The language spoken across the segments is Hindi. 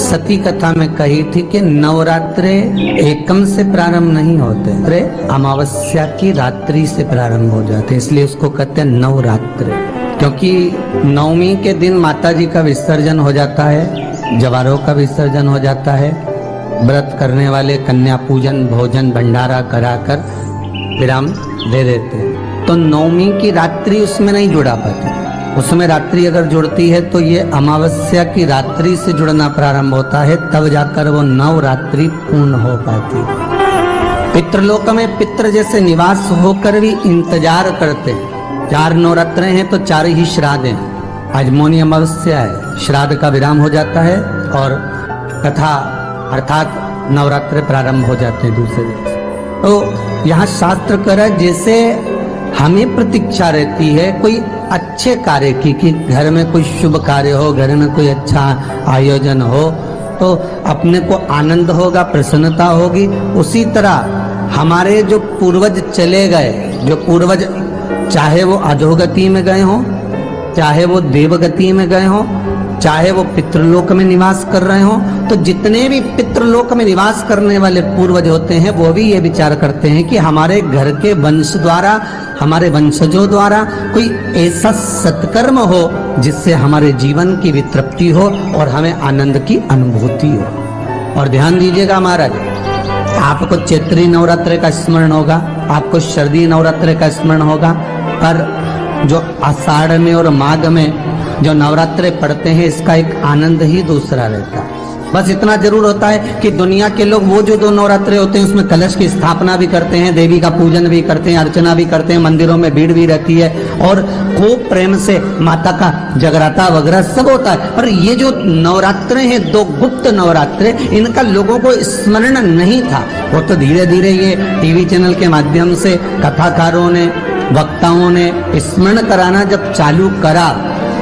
सती कथा में कही थी कि नवरात्रे एकम से प्रारंभ नहीं होते, अमावस्या की रात्रि से प्रारंभ हो जाते, इसलिए उसको कहते हैं नवरात्रे। क्योंकि नवमी के दिन माता जी का विसर्जन हो जाता है, जवारों का विसर्जन हो जाता है, व्रत करने वाले कन्या पूजन भोजन भंडारा कराकर विराम दे देते हैं। तो नवमी की रात्रि उसमें नहीं जुड़ा पाती, उसमें रात्रि अगर जुड़ती है तो ये अमावस्या की रात्रि से जुड़ना प्रारंभ होता है, तब जाकर वो नवरात्रि पूर्ण हो पाती है। पितृलोक में पितृ जैसे निवास होकर भी इंतजार करते हैं। 4 नवरात्र हैं तो 4 ही श्राद्ध हैं। आज मौनी अमावस्या है, श्राद्ध का विराम हो जाता है और कथा अर्थात नवरात्र प्रारंभ हो जाते हैं दूसरे दिन। तो यहाँ शास्त्र कह रहा है जैसे हमें प्रतीक्षा रहती है कोई अच्छे कार्य की, कि घर में कोई शुभ कार्य हो, घर में कोई अच्छा आयोजन हो तो अपने को आनंद होगा, प्रसन्नता होगी। उसी तरह हमारे जो पूर्वज चले गए, जो पूर्वज चाहे वो अधोगति में गए हों, चाहे वो देवगति में गए हों, चाहे वो पितृलोक में निवास कर रहे हों, तो जितने भी पितृलोक में निवास करने वाले पूर्वज होते हैं वो भी ये विचार करते हैं कि हमारे घर के वंश द्वारा, हमारे वंशजों द्वारा कोई ऐसा सत्कर्म हो जिससे हमारे जीवन की वितृप्ति हो और हमें आनंद की अनुभूति हो। और ध्यान दीजिएगा महाराज, आपको चैत्री नवरात्र का स्मरण होगा, आपको शरदीय नवरात्र का स्मरण होगा, पर जो आषाढ़ में और माघ में जो नवरात्रे पढ़ते हैं इसका एक आनंद ही दूसरा रहता है। बस इतना जरूर होता है कि दुनिया के लोग वो जो 2 नवरात्रे होते हैं उसमें कलश की स्थापना भी करते हैं, देवी का पूजन भी करते हैं, अर्चना भी करते हैं, मंदिरों में भीड़ भी रहती है और खूब प्रेम से माता का जगराता वगैरह सब होता है। पर ये जो नवरात्रे हैं 2 गुप्त नवरात्रे, इनका लोगों को स्मरण नहीं था। वो तो धीरे धीरे ये टीवी चैनल के माध्यम से कथाकारों ने, वक्ताओं ने स्मरण कराना जब चालू करा,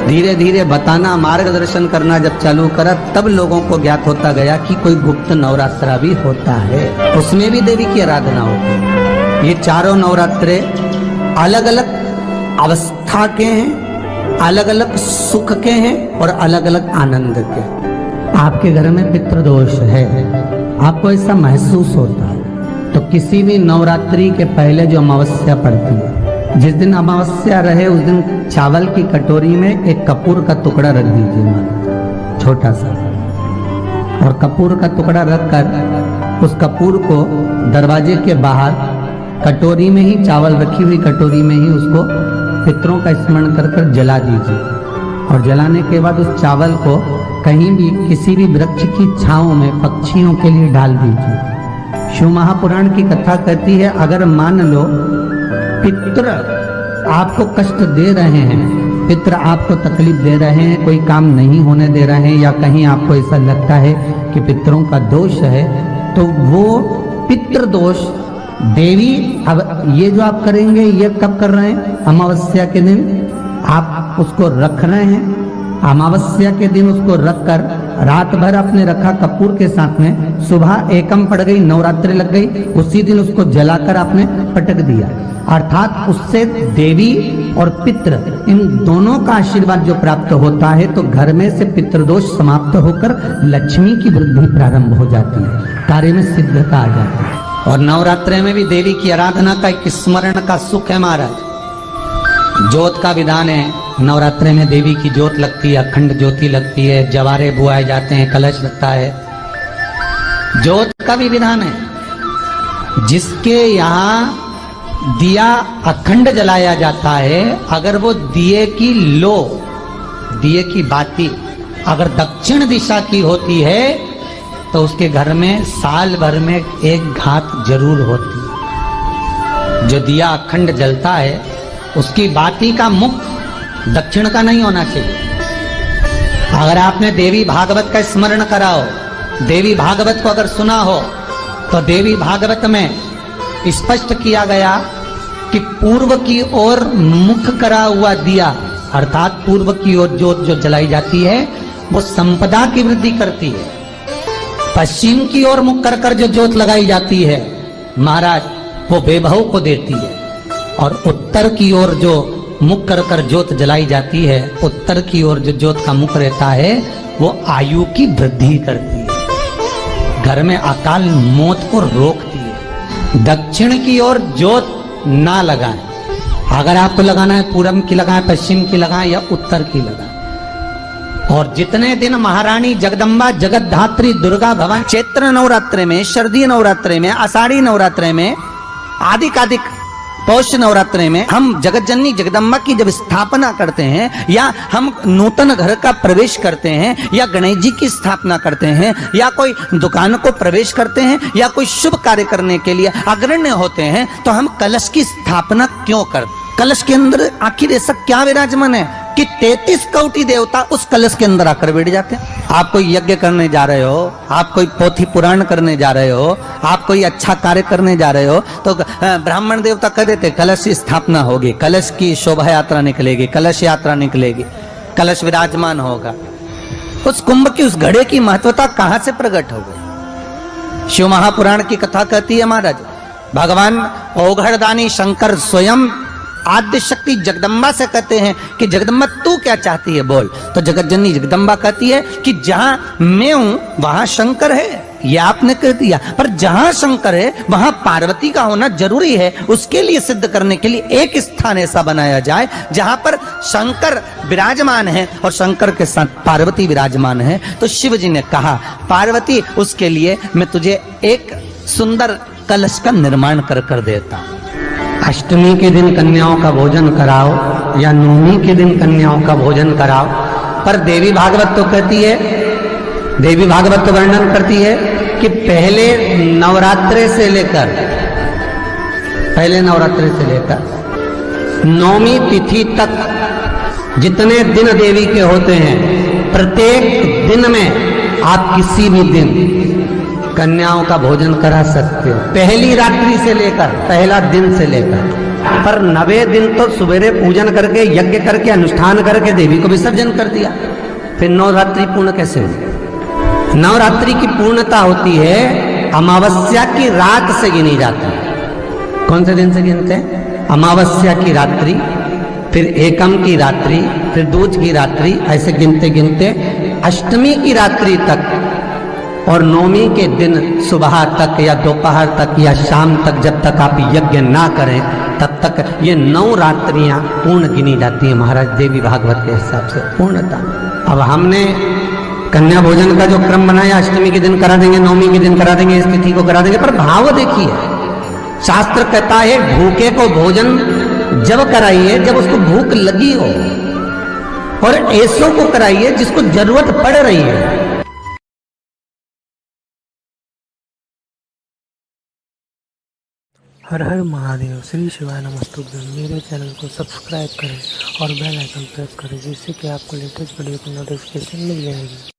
धीरे धीरे बताना, मार्गदर्शन करना जब चालू करा, तब लोगों को ज्ञात होता गया कि कोई गुप्त नवरात्रा भी होता है, उसमें भी देवी की आराधना होती है। ये 4 नवरात्रे अलग अलग अवस्था के हैं, अलग अलग सुख के हैं और अलग अलग आनंद के। आपके घर में पितृदोष है, आपको ऐसा महसूस होता है, तो किसी भी नवरात्रि के पहले जो अमावस्या पड़ती है, जिस दिन अमावस्या रहे उस दिन चावल की कटोरी में एक कपूर का टुकड़ा रख दीजिए, छोटा सा, और कपूर का टुकड़ा रखकर उस कपूर को दरवाजे के बाहर कटोरी में ही, चावल रखी हुई कटोरी में ही उसको पितरों का स्मरण कर कर जला दीजिए। और जलाने के बाद उस चावल को कहीं भी किसी भी वृक्ष की छांव में पक्षियों के लिए डाल दीजिए। शिव महापुराण की कथा कहती है, अगर मान लो पितृ आपको कष्ट दे रहे हैं, पितृ आपको तकलीफ दे रहे हैं, कोई काम नहीं होने दे रहे हैं, या कहीं आपको ऐसा लगता है कि पितरों का दोष है, तो वो पितृ दोष देवी, अब ये जो आप करेंगे ये कब कर रहे हैं? अमावस्या के दिन आप उसको रख रहे हैं, अमावस्या के दिन उसको रखकर रात भर आपने रखा कपूर के साथ में, सुबह एकम पड़ गई, नवरात्रि लग गई, उसी दिन उसको जलाकर आपने पटक दिया। अर्थात उससे देवी और पितृ इन दोनों का आशीर्वाद जो प्राप्त होता है, तो घर में से पितृदोष समाप्त होकर लक्ष्मी की वृद्धि प्रारंभ हो जाती है, कार्य में सिद्धता आ जाती है। और नवरात्रि में भी देवी की आराधना का एक स्मरण का सुख है महाराज। ज्योत का विधान है, नवरात्रि में देवी की ज्योत लगती है, अखंड ज्योति लगती है, जवारे बुआए जाते हैं, कलश लगता है, ज्योत का भी विधान है। जिसके यहाँ दिया अखंड जलाया जाता है, अगर वो दिए की लो, दिए की बाती अगर दक्षिण दिशा की होती है तो उसके घर में साल भर में एक घात जरूर होती है। जो दिया अखंड जलता है उसकी बाती का मुख दक्षिण का नहीं होना चाहिए। अगर आपने देवी भागवत का स्मरण करा हो, देवी भागवत को अगर सुना हो, तो देवी भागवत में स्पष्ट किया गया कि पूर्व की ओर मुख करा हुआ दिया, अर्थात पूर्व की ओर ज्योत जो जलाई जाती है वो संपदा की वृद्धि करती है। पश्चिम की ओर मुख कर कर जो ज्योत लगाई जाती है महाराज, वो वैभव को देती है। और उत्तर की ओर जो मुख कर कर ज्योत जलाई जाती है, उत्तर की ओर जो ज्योत का मुख रहता है वो आयु की वृद्धि करती है, घर में अकाल मौत को रोकती है। दक्षिण की ओर जोत ना लगाएं, अगर आपको लगाना है पूरब की लगाएं, पश्चिम की लगाएं या उत्तर की लगाएं। और जितने दिन महारानी जगदम्बा जगतधात्री दुर्गा भवानी चैत्र नवरात्रे में, शारदीय नवरात्रे में, आषाढ़ी नवरात्रे में, आदिकादिक पौष नवरात्रे में हम जगत जननी जगदम्बा की जब स्थापना करते हैं, या हम नूतन घर का प्रवेश करते हैं, या गणेश जी की स्थापना करते हैं, या कोई दुकान को प्रवेश करते हैं, या कोई शुभ कार्य करने के लिए अग्रण्य होते हैं, तो हम कलश की स्थापना क्यों करते हैं? कलश के अंदर आखिर ऐसा क्या विराजमान है कि 33 कोटि देवता उस कलश के अंदर आकर बैठ जाते हैं? आप कोई यज्ञ करने जा रहे हो, आप कोई पोथी पुराण करने जा रहे हो, आप कोई अच्छा कार्य करने जा रहे हो, तो ब्राह्मण देवता कह देते कलश की स्थापना होगी, कलश की शोभा यात्रा निकलेगी, कलश यात्रा निकलेगी, कलश विराजमान होगा। उस कुंभ की उस घड़े की महत्वता कहां से प्रकट हो गई? शिव महापुराण की कथा कहती है महाराज, भगवान ओघड़दानी शंकर स्वयं आद्य शक्ति जगदम्बा से कहते हैं कि जगदम्बा तू क्या चाहती है बोल। तो जगत जननी जगदम्बा कहती है कि जहां मैं हूं वहां शंकर है, ये आपने कह दिया, पर जहां शंकर है वहां पार्वती का होना जरूरी है। उसके लिए सिद्ध करने के लिए एक स्थान ऐसा बनाया जाए जहां पर शंकर विराजमान है और शंकर के साथ पार्वती विराजमान है। तो शिव जी ने कहा पार्वती उसके लिए मैं तुझे एक सुंदर कलश का निर्माण कर देता। अष्टमी के दिन कन्याओं का भोजन कराओ या नवमी के दिन कन्याओं का भोजन कराओ, पर देवी भागवत तो कहती है, देवी भागवत तो वर्णन करती है कि पहले नवरात्रे से लेकर नवमी तिथि तक जितने दिन देवी के होते हैं, प्रत्येक दिन में आप किसी भी दिन कन्याओं का भोजन करा सकते हो, पहली रात्रि से लेकर, पहला दिन से लेकर। पर 9वें दिन तो सवेरे पूजन करके, यज्ञ करके, अनुष्ठान करके देवी को विसर्जन कर दिया, फिर नवरात्रि पूर्ण कैसे हुई? नवरात्रि की पूर्णता होती है अमावस्या की रात से गिनी जाती है। कौन से दिन से गिनते हैं? अमावस्या की रात्रि, फिर एकम की रात्रि, फिर दूज की रात्रि, ऐसे गिनते गिनते अष्टमी की रात्रि तक और नवमी के दिन सुबह तक या दोपहर तक या शाम तक, जब तक आप यज्ञ ना करें तब तक ये 9 रात्रियां पूर्ण गिनी जाती हैं महाराज देवी भागवत के हिसाब से पूर्णता। अब हमने कन्या भोजन का जो क्रम बनाया, अष्टमी के दिन करा देंगे, नवमी के दिन करा देंगे, इस तिथि को करा देंगे, पर भाव देखिए, शास्त्र कहता है भूखे को भोजन जब कराइए जब उसको भूख लगी हो, और ऐसों को कराइए जिसको जरूरत पड़ रही है। हर हर महादेव, श्री शिवाय नमस्तुभ्यं। मेरे चैनल को सब्सक्राइब करें और बेल आइकन प्रेस करें, जिससे कि आपको लेटेस्ट वीडियो की नोटिफिकेशन मिल जाएगी।